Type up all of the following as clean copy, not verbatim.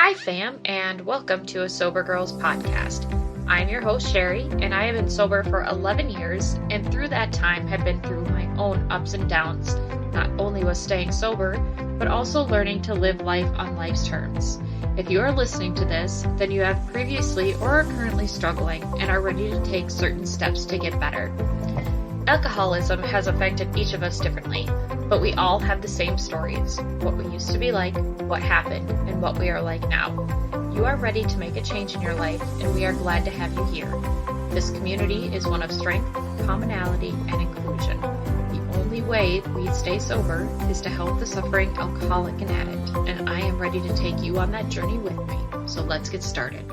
Hi, fam, and welcome to a Sober Girls podcast. I'm your host, Sherry, and I have been sober for 11 years, and through that time have been through my own ups and downs, not only with staying sober, but also learning to live life on life's terms. If you are listening to this, then you have previously or are currently struggling and are ready to take certain steps to get better. Alcoholism has affected each of us differently, but we all have the same stories, what we used to be like, what happened, and what we are like now. You are ready to make a change in your life, and we are glad to have you here. This community is one of strength, commonality, and inclusion. The only way we stay sober is to help the suffering alcoholic and addict, and I am ready to take you on that journey with me. So let's get started.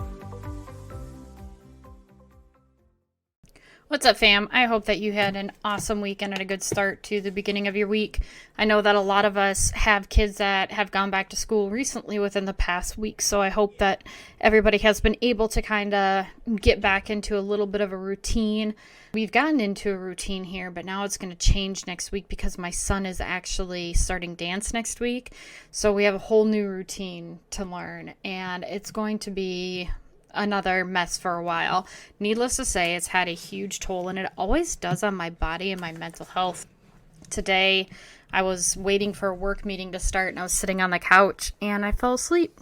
What's up, fam? I hope that you had an awesome weekend and a good start to the beginning of your week. I know that a lot of us have kids that have gone back to school recently within the past week, so I hope that everybody has been able to kind of get back into a little bit of a routine. We've gotten into a routine here, but now it's going to change next week because my son is actually starting dance next week, so we have a whole new routine to learn, and it's going to be another mess for a while. Needless to say, it's had a huge toll, and it always does on my body and my mental health. Today, I was waiting for a work meeting to start, and I was sitting on the couch, and I fell asleep.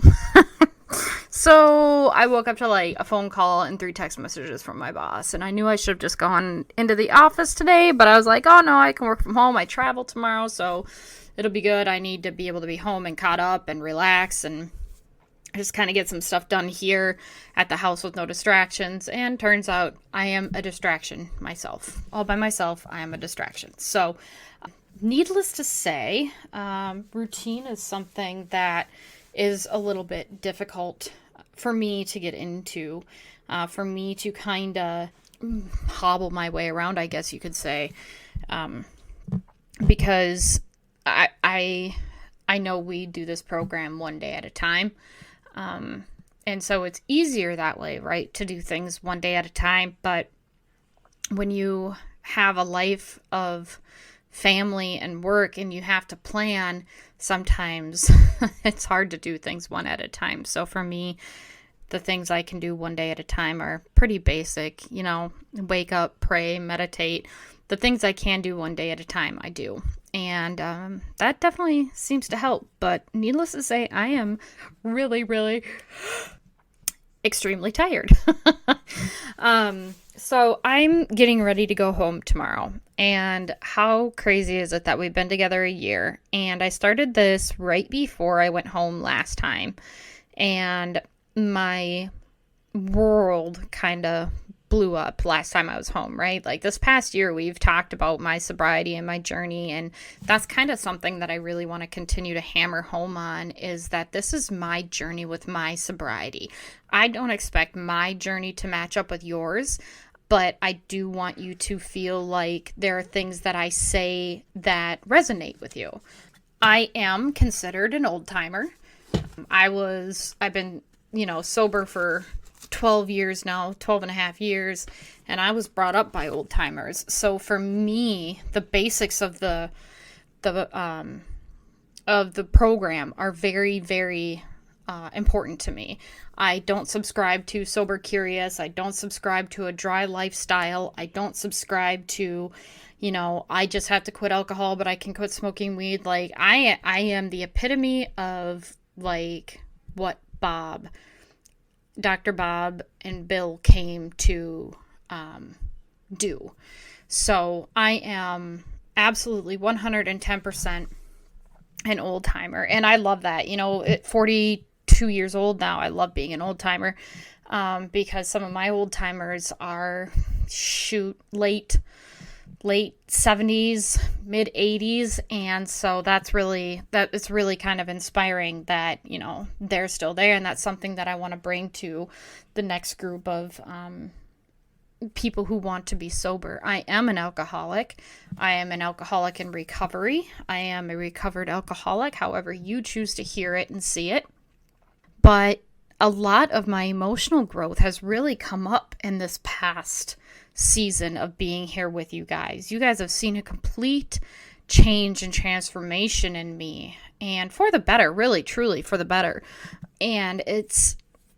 So I woke up to like a phone call and 3 text messages from my boss, and I knew I should have just gone into the office today, but I was like, oh no, I can work from home. I travel tomorrow, so it'll be good. I need to be able to be home and caught up and relax and just kind of get some stuff done here at the house with no distractions. And turns out I am a distraction myself. All by myself, I am a distraction. So needless to say, routine is something that is a little bit difficult for me to get into, for me to kind of hobble my way around, I guess you could say, because I know we do this program one day at a time. And so it's easier that way, right? To do things one day at a time. But when you have a life of family and work and you have to plan, sometimes it's hard to do things one at a time. So for me, the things I can do one day at a time are pretty basic, wake up, pray, meditate. The things I can do one day at a time, I do. And that definitely seems to help. But needless to say, I am really, really extremely tired. So I'm getting ready to go home tomorrow. And how crazy is it that we've been together a year? And I started this right before I went home last time. And my world kind of blew up last time I was home, right? Like this past year, we've talked about my sobriety and my journey, and that's kind of something that I really want to continue to hammer home on, is that this is my journey with my sobriety. I don't expect my journey to match up with yours, but I do want you to feel like there are things that I say that resonate with you. I am considered an old timer. I've been, sober for 12 years now, 12 and a half years, and I was brought up by old timers. So for me, the basics of the program are very, very important to me. I don't subscribe to sober curious. I don't subscribe to a dry lifestyle. I don't subscribe to, I just have to quit alcohol, but I can quit smoking weed. Like I am the epitome of like what Dr. Bob and Bill came to do. So I am absolutely 110% an old timer. And I love that. At 42 years old now, I love being an old timer because some of my old timers are late 70s, mid 80s. And so it's really kind of inspiring that, they're still there. And that's something that I want to bring to the next group of people who want to be sober. I am an alcoholic. I am an alcoholic in recovery. I am a recovered alcoholic, however you choose to hear it and see it. But a lot of my emotional growth has really come up in this past season of being here with you guys. You guys have seen a complete change and transformation in me, and for the better, really, truly for the better. and it's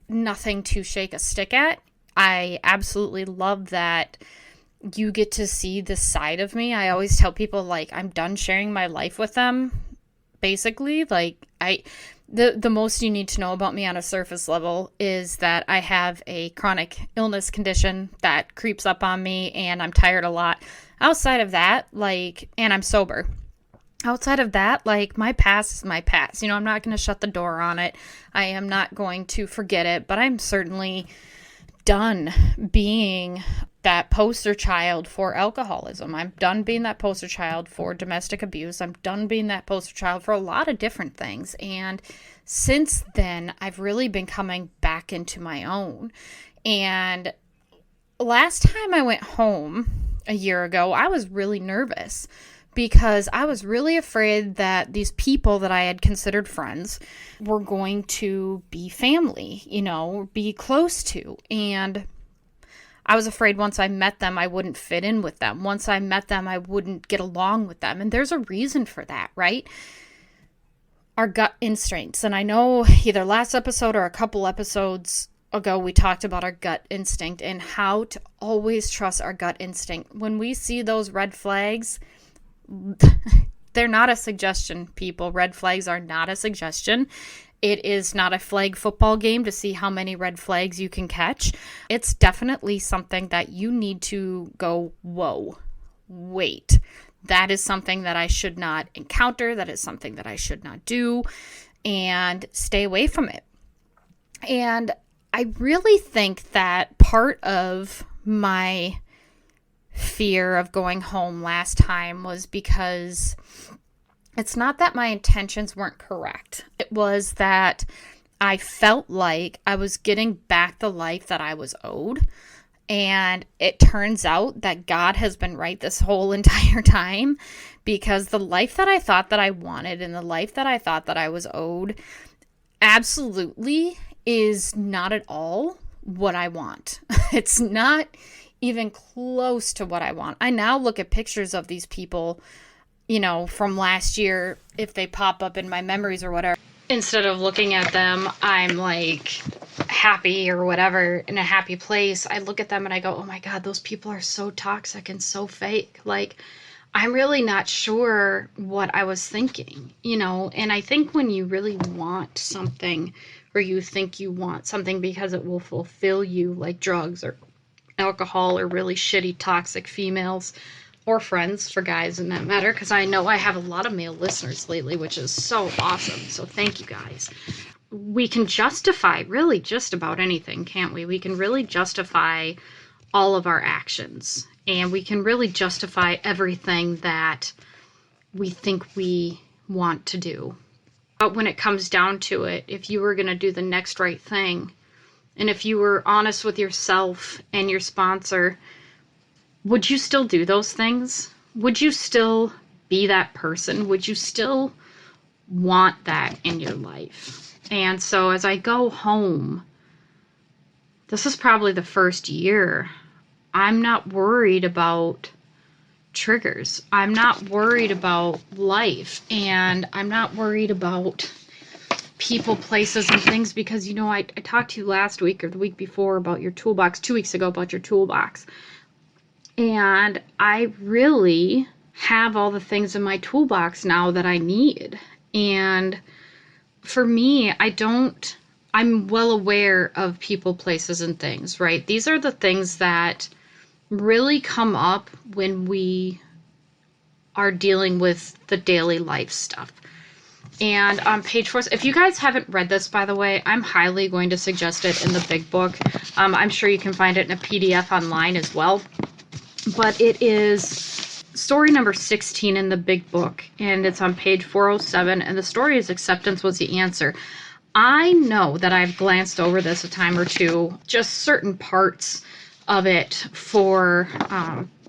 nothing to shake a stick at. I absolutely love that you get to see this side of me. I always tell people, like, I'm done sharing my life with them, basically. Like, the most you need to know about me on a surface level is that I have a chronic illness condition that creeps up on me, and I'm tired a lot. Outside of that, like, and I'm sober. Outside of that, like, my past is my past. I'm not going to shut the door on it. I am not going to forget it, but I'm certainly done being that poster child for alcoholism. I'm done being that poster child for domestic abuse. I'm done being that poster child for a lot of different things. And since then, I've really been coming back into my own. And last time I went home a year ago, I was really nervous because I was really afraid that these people that I had considered friends were going to be family, be close to. And I was afraid once I met them, I wouldn't fit in with them. Once I met them, I wouldn't get along with them. And there's a reason for that, right? Our gut instincts. And I know either last episode or a couple episodes ago, we talked about our gut instinct and how to always trust our gut instinct. When we see those red flags, they're not a suggestion, people. Red flags are not a suggestion. It is not a flag football game to see how many red flags you can catch. It's definitely something that you need to go, whoa, wait. That is something that I should not encounter. That is something that I should not do, and stay away from it. And I really think that part of my fear of going home last time was because it's not that my intentions weren't correct. It was that I felt like I was getting back the life that I was owed. And it turns out that God has been right this whole entire time, because the life that I thought that I wanted and the life that I thought that I was owed absolutely is not at all what I want. It's not even close to what I want. I now look at pictures of these people, from last year, if they pop up in my memories or whatever. Instead of looking at them, I'm like happy or whatever, in a happy place. I look at them and I go, oh my God, those people are so toxic and so fake. Like, I'm really not sure what I was thinking, and I think when you really want something, or you think you want something because it will fulfill you, like drugs or alcohol or really shitty toxic females, or friends for guys in that matter, because I know I have a lot of male listeners lately, which is so awesome. So thank you guys. We can justify really just about anything, can't we? We can really justify all of our actions, and we can really justify everything that we think we want to do. But when it comes down to it, if you were going to do the next right thing, and if you were honest with yourself and your sponsor, would you still do those things? Would you still be that person? Would you still want that in your life? And so as I go home, this is probably the first year, I'm not worried about triggers. I'm not worried about life, and I'm not worried about people, places, and things, because I talked to you last week or the week before about your toolbox, 2 weeks ago about your toolbox. And I really have all the things in my toolbox now that I need. And for me, I'm well aware of people, places, and things, right? These are the things that really come up when we are dealing with the daily life stuff. And on page 4, if you guys haven't read this, by the way, I'm highly going to suggest it in the big book. I'm sure you can find it in a PDF online as well. But it is story number 16 in the big book, and it's on page 407, and the story is Acceptance Was the Answer. I know that I've glanced over this a time or two, just certain parts of it for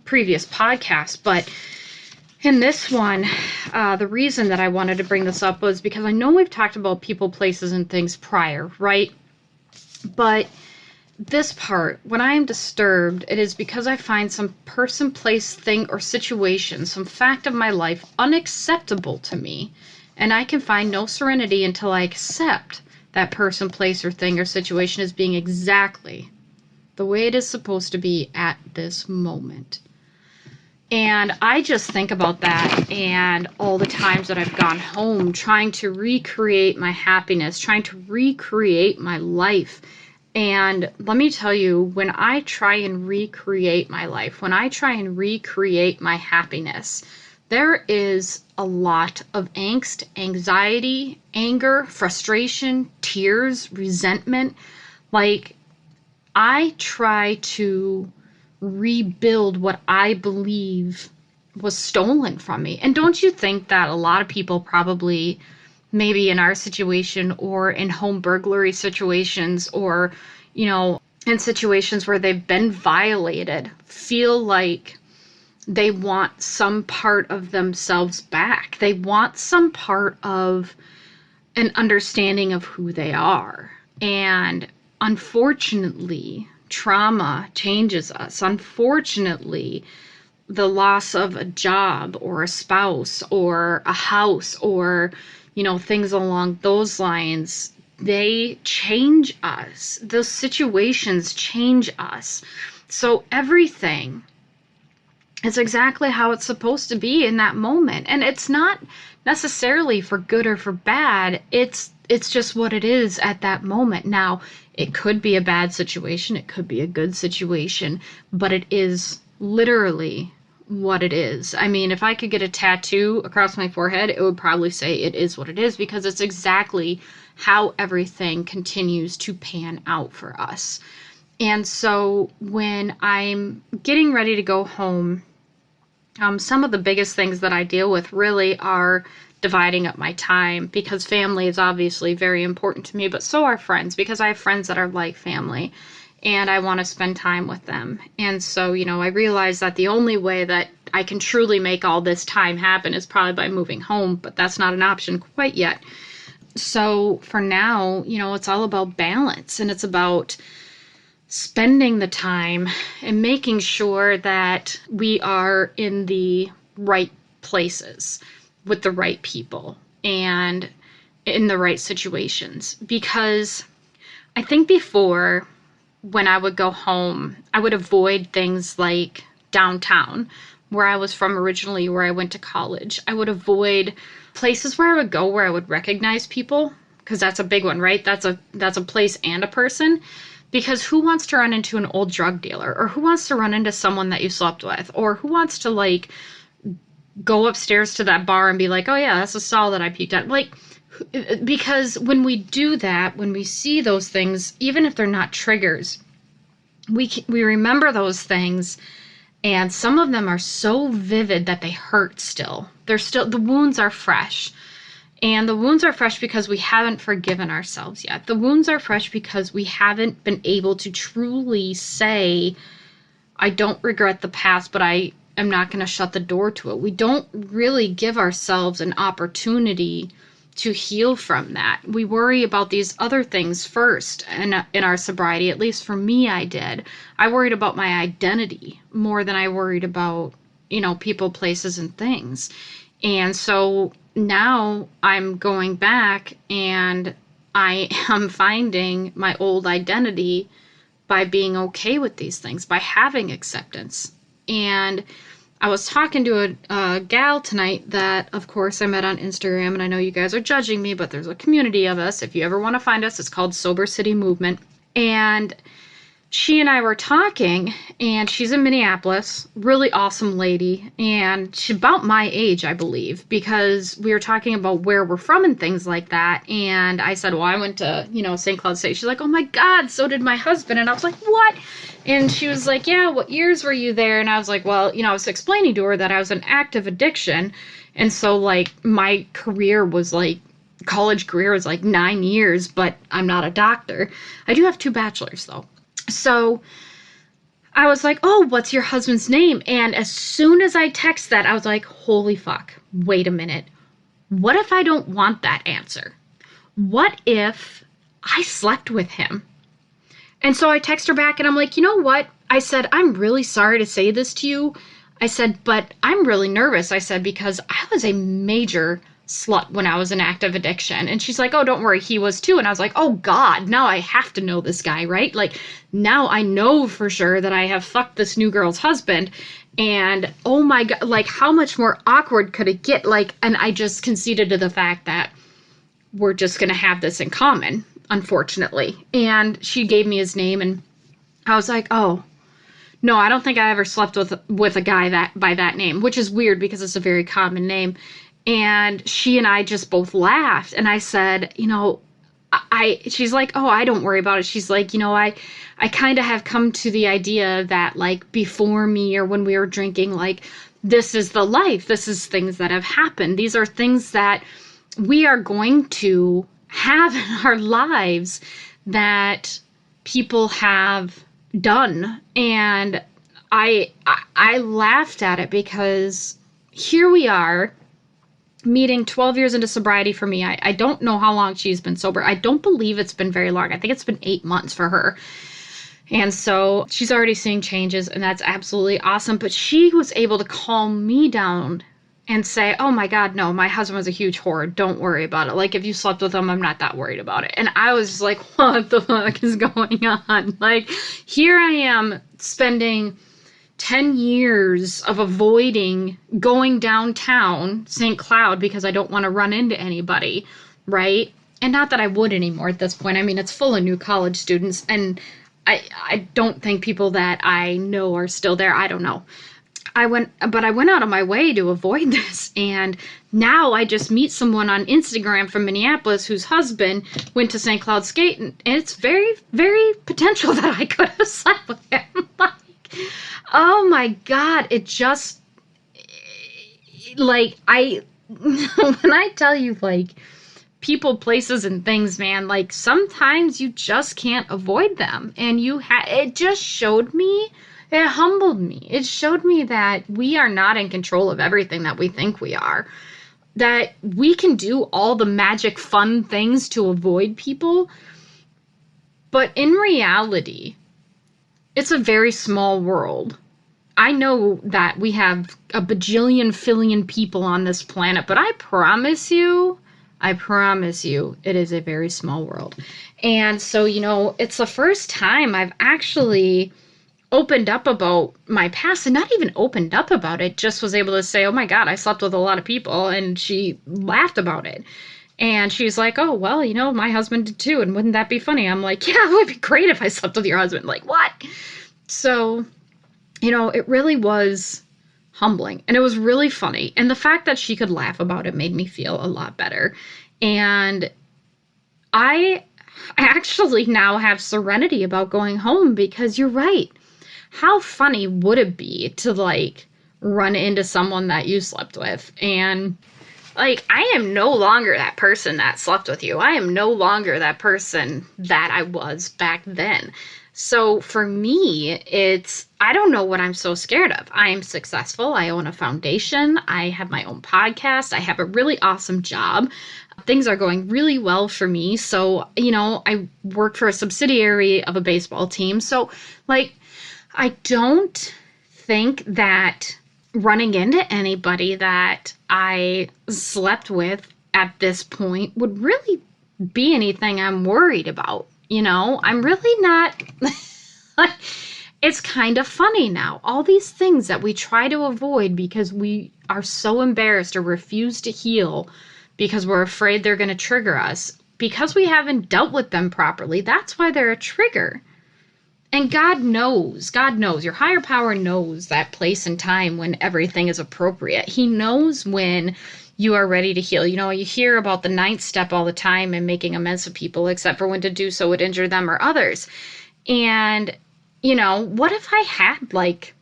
previous podcasts, but in this one, the reason that I wanted to bring this up was because I know we've talked about people, places, and things prior, right? But this part, when I am disturbed, it is because I find some person, place, thing, or situation, some fact of my life unacceptable to me, and I can find no serenity until I accept that person, place, or thing or situation as being exactly the way it is supposed to be at this moment. And I just think about that and all the times that I've gone home trying to recreate my happiness, trying to recreate my life. And let me tell you, when I try and recreate my life, when I try and recreate my happiness, there is a lot of angst, anxiety, anger, frustration, tears, resentment. Like, I try to rebuild what I believe was stolen from me. And don't you think that a lot of people probably, maybe in our situation or in home burglary situations or, in situations where they've been violated, feel like they want some part of themselves back. They want some part of an understanding of who they are. And unfortunately, trauma changes us. Unfortunately, the loss of a job or a spouse or a house or, things along those lines, they change us. Those situations change us. So everything is exactly how it's supposed to be in that moment. And it's not necessarily for good or for bad. It's just what it is at that moment. Now, it could be a bad situation. It could be a good situation, but it is literally what it is. I mean, if I could get a tattoo across my forehead, it would probably say it is what it is, because it's exactly how everything continues to pan out for us. And so when I'm getting ready to go home, some of the biggest things that I deal with really are dividing up my time, because family is obviously very important to me, but so are friends, because I have friends that are like family and I want to spend time with them. And so, I realize that the only way that I can truly make all this time happen is probably by moving home, but that's not an option quite yet. So for now, it's all about balance, and it's about spending the time and making sure that we are in the right places with the right people and in the right situations. Because I think before, when I would go home, I would avoid things like downtown, where I was from originally, where I went to college. I would avoid places where I would go where I would recognize people, because that's a big one, right? That's a place and a person. Because who wants to run into an old drug dealer, or who wants to run into someone that you slept with, or who wants to go upstairs to that bar and be like, oh yeah, that's a stall that I puked at. Because when we do that, when we see those things, even if they're not triggers, we remember those things, and some of them are so vivid that they hurt still. The wounds are fresh. And the wounds are fresh because we haven't forgiven ourselves yet. The wounds are fresh because we haven't been able to truly say, I don't regret the past, but I am not going to shut the door to it. We don't really give ourselves an opportunity to heal from that. We worry about these other things first in our sobriety. At least for me, I did. I worried about my identity more than I worried about, people, places, and things. And so now I'm going back and I am finding my old identity by being okay with these things, by having acceptance. And I was talking to a gal tonight that, of course, I met on Instagram, and I know you guys are judging me, but there's a community of us. If you ever want to find us, it's called Sober City Movement. And she and I were talking, and she's in Minneapolis, really awesome lady, and she's about my age, I believe, because we were talking about where we're from and things like that. And I said, well, I went to, St. Cloud State. She's like, oh my God, so did my husband. And I was like, what? And she was like, yeah, what years were you there? And I was like, well, I was explaining to her that I was in active addiction. And so, my career was college career was 9 years, but I'm not a doctor. I do have 2 bachelors, though. So I was like, oh, what's your husband's name? And as soon as I text that, I was like, holy fuck, wait a minute. What if I don't want that answer? What if I slept with him? And so I text her back and I'm like, you know what? I said, I'm really sorry to say this to you. I said, but I'm really nervous. I said, because I was a major slut when I was in active addiction. And she's like, oh, don't worry, he was too. And I was like, oh God, now I have to know this guy, right? Like, now I know for sure that I have fucked this new girl's husband. And oh my God, like, how much more awkward could it get? Like, and I just conceded to the fact that we're just going to have this in common, unfortunately. And she gave me his name, and I was like, oh, no, I don't think I ever slept with a guy that by that name, which is weird because it's a very common name. And she and I just both laughed. And I said, she's like, oh, I don't worry about it. She's like, I kind of have come to the idea that, like, before me or when we were drinking, like, this is the life. This is things that have happened. These are things that we are going to have in our lives that people have done. And I laughed at it because here we are, meeting 12 years into sobriety for me. I don't know how long she's been sober. I don't believe it's been very long. I think it's been 8 months for her. And so she's already seeing changes, and that's absolutely awesome. But she was able to calm me down and say, oh my God, no, my husband was a huge whore. Don't worry about it. Like, if you slept with him, I'm not that worried about it. And I was just like, what the fuck is going on? Like, here I am spending 10 years of avoiding going downtown St. Cloud because I don't want to run into anybody, right? And not that I would anymore at this point. I mean, it's full of new college students, and I don't think people that I know are still there. I don't know. I went out of my way to avoid this, and now I just meet someone on Instagram from Minneapolis whose husband went to St. Cloud skate, and it's very, very potential that I could have slept with him. Like, oh my God, it just, like, when I tell you, like, people, places, and things, man, like, sometimes you just can't avoid them, and it just showed me. It humbled me. It showed me that we are not in control of everything that we think we are. That we can do all the magic fun things to avoid people. But in reality, it's a very small world. I know that we have a bajillion, fillion people on this planet, but I promise you, it is a very small world. And so, it's the first time I've actually opened up about my past, and not even opened up about it, just was able to say, oh my God, I slept with a lot of people. And she laughed about it. And she's like, oh, well, my husband did too. And wouldn't that be funny? I'm like, yeah, it would be great if I slept with your husband. Like, what? So, it really was humbling, and it was really funny. And the fact that she could laugh about it made me feel a lot better. And I actually now have serenity about going home, because you're right. How funny would it be to, like, run into someone that you slept with? And, like, I am no longer that person that slept with you. I am no longer that person that I was back then. So for me, I don't know what I'm so scared of. I am successful. I own a foundation. I have my own podcast. I have a really awesome job. Things are going really well for me. So, I work for a subsidiary of a baseball team. So, like, I don't think that running into anybody that I slept with at this point would really be anything I'm worried about. I'm really not. It's kind of funny now. All these things that we try to avoid because we are so embarrassed or refuse to heal because we're afraid they're going to trigger us, because we haven't dealt with them properly. That's why they're a trigger. And God knows, your higher power knows that place and time when everything is appropriate. He knows when you are ready to heal. You hear about the 9th step all the time and making amends to people, except for when to do so would injure them or others. And, what if I had, like,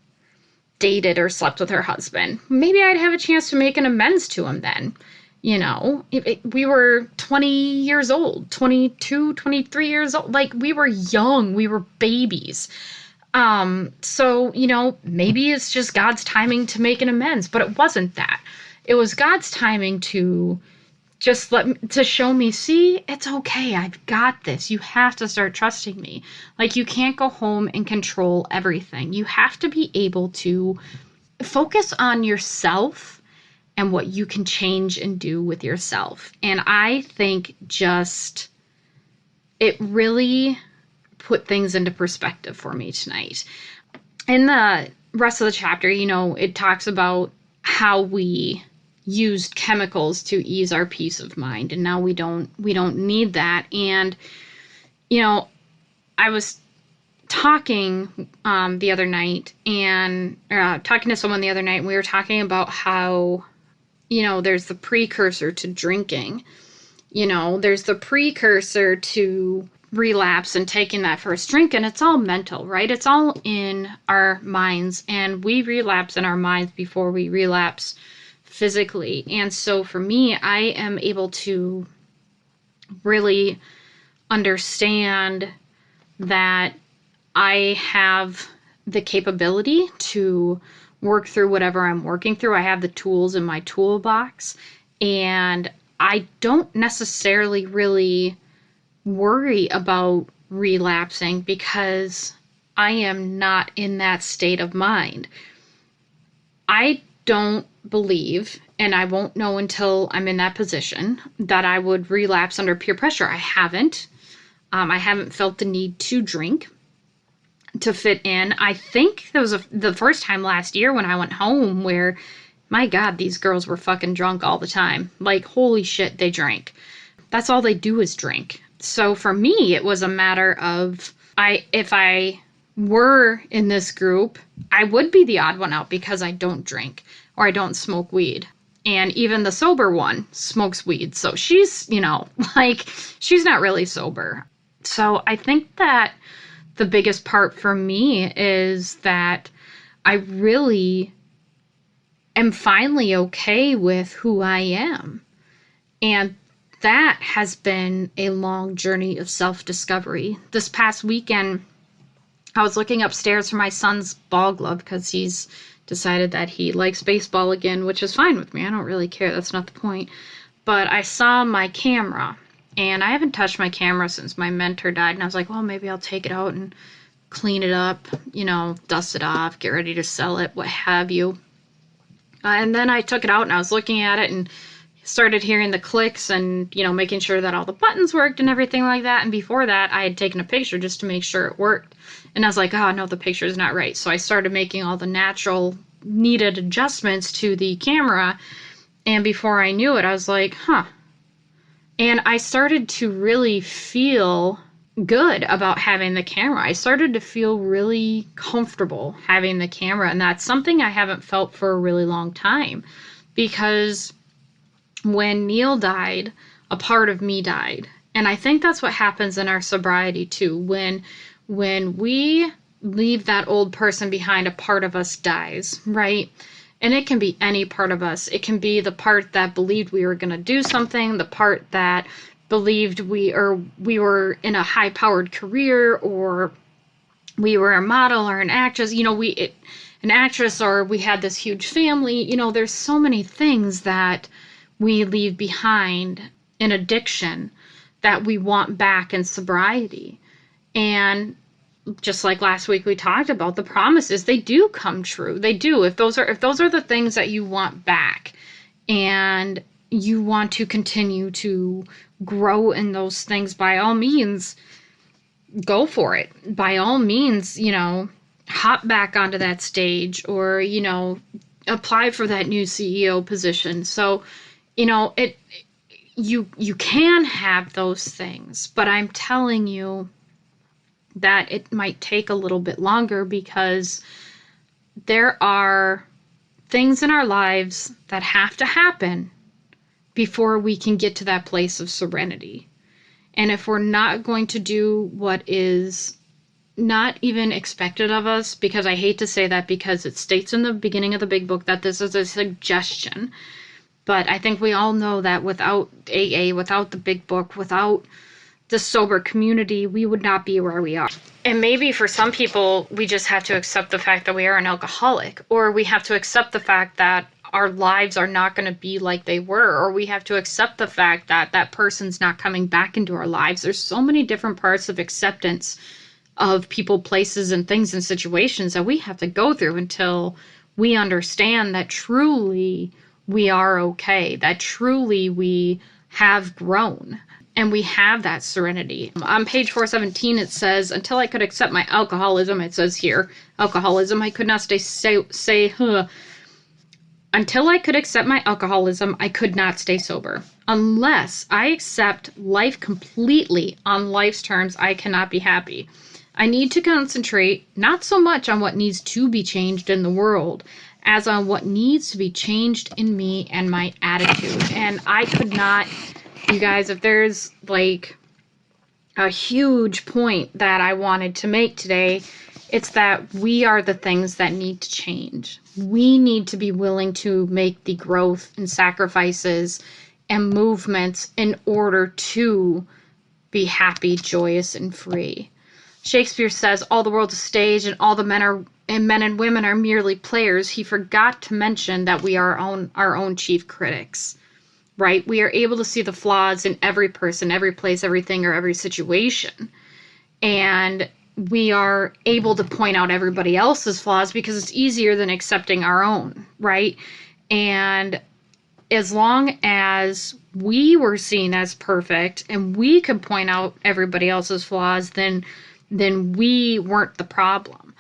dated or slept with her husband? Maybe I'd have a chance to make an amends to him then. We were 20 years old, 22, 23 years old. Like, we were young. We were babies. So, maybe it's just God's timing to make an amends, but it wasn't that. It was God's timing to just to show me, see, it's okay. I've got this. You have to start trusting me. Like, you can't go home and control everything. You have to be able to focus on yourself and what you can change and do with yourself. And I think just it really put things into perspective for me tonight. In the rest of the chapter, it talks about how we used chemicals to ease our peace of mind, and now we don't need that. And I was talking the other night, and talking to someone the other night, and we were talking about how there's the precursor to drinking. There's the precursor to relapse and taking that first drink, and it's all mental, right? It's all in our minds, and we relapse in our minds before we relapse physically. And so for me, I am able to really understand that I have the capability to work through whatever I'm working through. I have the tools in my toolbox, and I don't necessarily really worry about relapsing because I am not in that state of mind. I don't believe, and I won't know until I'm in that position, that I would relapse under peer pressure. I haven't. I haven't felt the need to drink to fit in. I think that was the first time last year when I went home where, my God, these girls were fucking drunk all the time. Like, holy shit, they drank. That's all they do is drink. So for me, it was a matter of, if I were in this group, I would be the odd one out because I don't drink or I don't smoke weed. And even the sober one smokes weed. So she's, she's not really sober. So I think that the biggest part for me is that I really am finally okay with who I am. And that has been a long journey of self-discovery. This past weekend, I was looking upstairs for my son's ball glove because he's decided that he likes baseball again, which is fine with me. I don't really care. That's not the point. But I saw my camera, and I haven't touched my camera since my mentor died. And I was like, well, maybe I'll take it out and clean it up, dust it off, get ready to sell it, what have you. And then I took it out and I was looking at it and started hearing the clicks and, making sure that all the buttons worked and everything like that. And before that, I had taken a picture just to make sure it worked. And I was like, oh, no, the picture is not right. So I started making all the natural needed adjustments to the camera. And before I knew it, I was like, huh. And I started to really feel good about having the camera. I started to feel really comfortable having the camera. And that's something I haven't felt for a really long time, because when Neil died, a part of me died. And I think that's what happens in our sobriety too. When we leave that old person behind, a part of us dies, right? And it can be any part of us. It can be the part that believed we were going to do something, the part that believed we were in a high-powered career, or we were a model or an actress, an actress, or we had this huge family. There's so many things that we leave behind in addiction that we want back in sobriety. And just like last week we talked about, the promises, they do come true. They do. If those are the things that you want back and you want to continue to grow in those things, by all means, go for it. By all means, hop back onto that stage, or, apply for that new CEO position. So, you can have those things, but I'm telling you that it might take a little bit longer, because there are things in our lives that have to happen before we can get to that place of serenity. And if we're not going to do what is not even expected of us, because I hate to say that, because it states in the beginning of the big book that this is a suggestion, but I think we all know that without AA, without the big book, without the sober community, we would not be where we are. And maybe for some people, we just have to accept the fact that we are an alcoholic, or we have to accept the fact that our lives are not going to be like they were, or we have to accept the fact that that person's not coming back into our lives. There's so many different parts of acceptance of people, places, and things and situations that we have to go through until we understand that truly we are okay, that truly we have grown and we have that serenity. On page 417, it says, until I could accept my alcoholism, it says here, alcoholism, I could not until I could accept my alcoholism, I could not stay sober. Unless I accept life completely on life's terms, I cannot be happy. I need to concentrate not so much on what needs to be changed in the world as on what needs to be changed in me and my attitude. And I could not, you guys, if there's like a huge point that I wanted to make today, it's that we are the things that need to change. We need to be willing to make the growth and sacrifices and movements in order to be happy, joyous, and free. Shakespeare says, all the world's a stage and all the men and women are merely players. He forgot to mention that we are our own chief critics, right? We are able to see the flaws in every person, every place, everything, or every situation. And we are able to point out everybody else's flaws because it's easier than accepting our own, right? And as long as we were seen as perfect and we could point out everybody else's flaws, then we weren't the problem.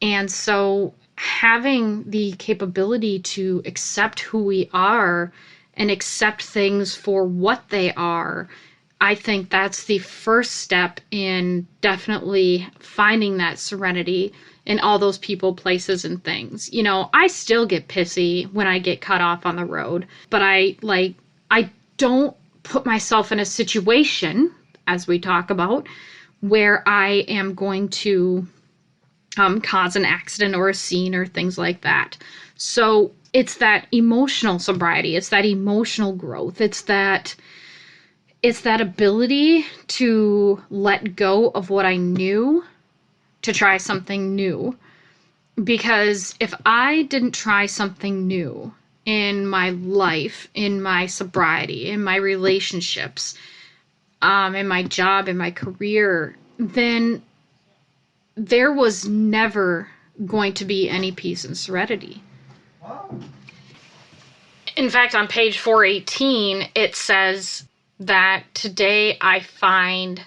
And so having the capability to accept who we are and accept things for what they are, I think that's the first step in definitely finding that serenity in all those people, places, and things. You know, I still get pissy when I get cut off on the road, but I don't put myself in a situation, as we talk about, where I am going to cause an accident or a scene or things like that. So it's that emotional sobriety. It's that emotional growth. It's that ability to let go of what I knew to try something new. Because if I didn't try something new in my life, in my sobriety, in my relationships, in my job, in my career, then there was never going to be any peace and serenity. In fact, on page 418, it says that today I find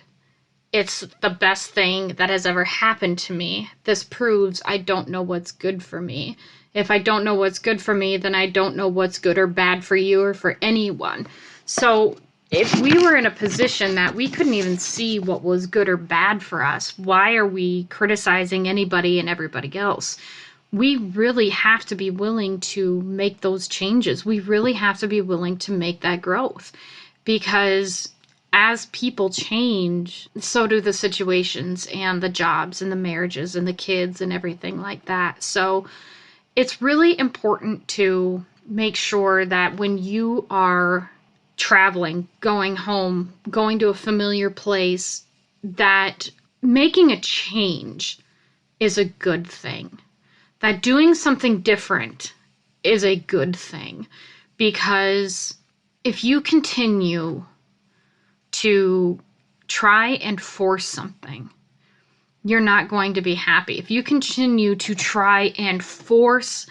it's the best thing that has ever happened to me. This proves I don't know what's good for me. If I don't know what's good for me, then I don't know what's good or bad for you or for anyone. So if we were in a position that we couldn't even see what was good or bad for us, why are we criticizing anybody and everybody else? We really have to be willing to make those changes. We really have to be willing to make that growth, because as people change, so do the situations and the jobs and the marriages and the kids and everything like that. So it's really important to make sure that when you are traveling, going home, going to a familiar place, that making a change is a good thing. That doing something different is a good thing. Because if you continue to try and force something, you're not going to be happy. If you continue to try and force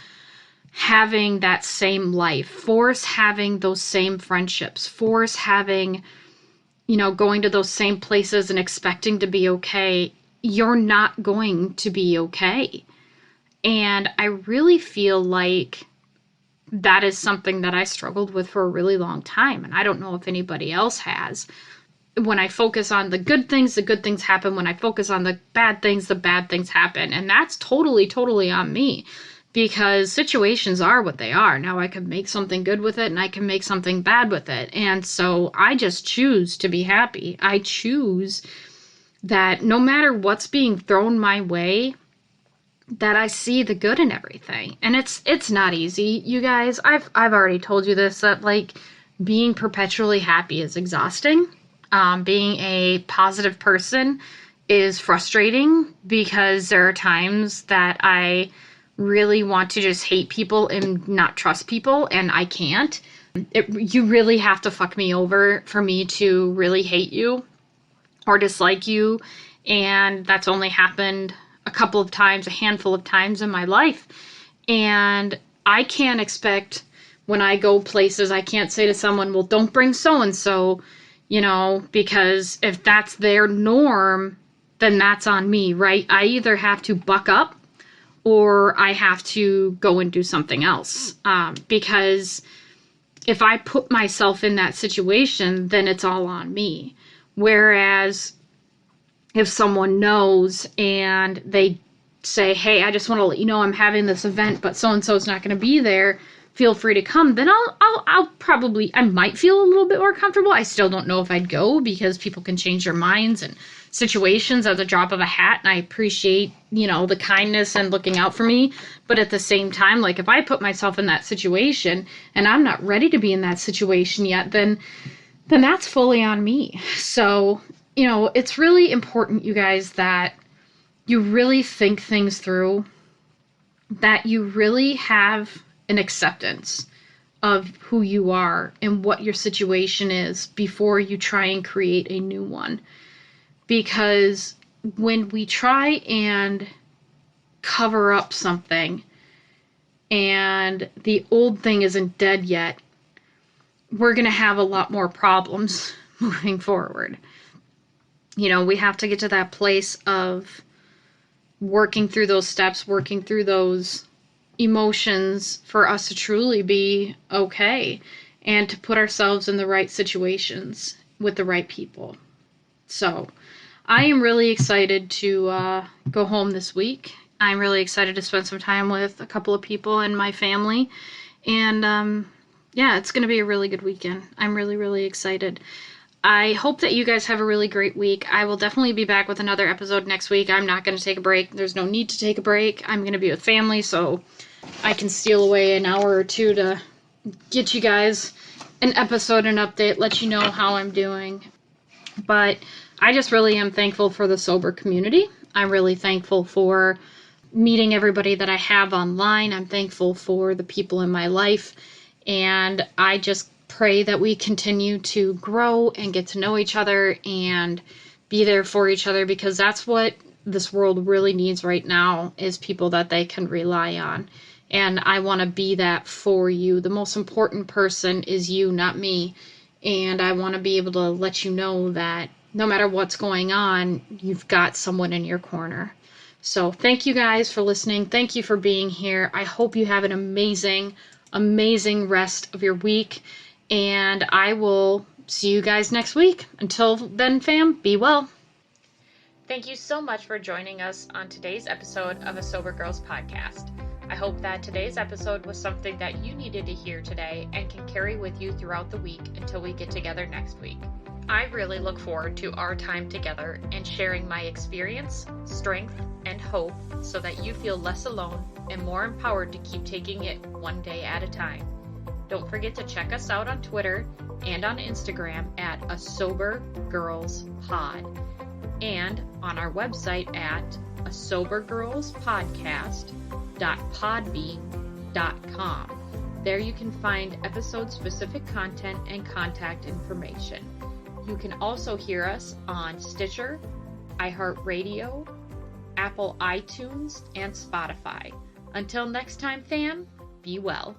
having that same life, force having those same friendships, force having, going to those same places and expecting to be okay, you're not going to be okay. And I really feel like that is something that I struggled with for a really long time. And I don't know if anybody else has. When I focus on the good things happen. When I focus on the bad things happen. And that's totally, totally on me, because situations are what they are. Now I can make something good with it and I can make something bad with it. And so I just choose to be happy. I choose that no matter what's being thrown my way, that I see the good in everything. And it's not easy, you guys. I've already told you this, that like being perpetually happy is exhausting. Being a positive person is frustrating, because there are times that I really want to just hate people and not trust people, and I can't. You really have to fuck me over for me to really hate you or dislike you. And that's only happened a couple of times, a handful of times in my life. And I can't expect when I go places, I can't say to someone, well, don't bring so-and-so, because if that's their norm, then that's on me, right? I either have to buck up or I have to go and do something else. Because if I put myself in that situation, then it's all on me. Whereas if someone knows and they say, hey, I just want to let you know I'm having this event, but so-and-so is not going to be there, feel free to come, then I might feel a little bit more comfortable. I still don't know if I'd go because people can change their minds and situations at the drop of a hat. And I appreciate, the kindness and looking out for me. But at the same time, like if I put myself in that situation and I'm not ready to be in that situation yet, then that's fully on me. So, it's really important, you guys, that you really think things through, that you really have an acceptance of who you are and what your situation is before you try and create a new one. Because when we try and cover up something and the old thing isn't dead yet, we're going to have a lot more problems moving forward. We have to get to that place of working through those steps, working through those emotions for us to truly be okay and to put ourselves in the right situations with the right people. So I am really excited to go home this week. I'm really excited to spend some time with a couple of people in my family. And it's going to be a really good weekend. I'm really, really excited. I hope that you guys have a really great week. I will definitely be back with another episode next week. I'm not going to take a break. There's no need to take a break. I'm going to be with family, so I can steal away an hour or two to get you guys an episode, an update, let you know how I'm doing. But I just really am thankful for the sober community. I'm really thankful for meeting everybody that I have online. I'm thankful for the people in my life. And I just pray that we continue to grow and get to know each other and be there for each other, because that's what this world really needs right now, is people that they can rely on. And I want to be that for you. The most important person is you, not me. And I want to be able to let you know that no matter what's going on, you've got someone in your corner. So thank you guys for listening. Thank you for being here. I hope you have an amazing, amazing rest of your week. And I will see you guys next week. Until then, fam, be well. Thank you so much for joining us on today's episode of a Sober Girls podcast. I hope that today's episode was something that you needed to hear today and can carry with you throughout the week until we get together next week. I really look forward to our time together and sharing my experience, strength, and hope so that you feel less alone and more empowered to keep taking it one day at a time. Don't forget to check us out on Twitter and on Instagram at A Sober Girls Pod, and on our website at asobergirlspodcast.podbean.com. There you can find episode-specific content and contact information. You can also hear us on Stitcher, iHeartRadio, Apple iTunes, and Spotify. Until next time, fam, be well.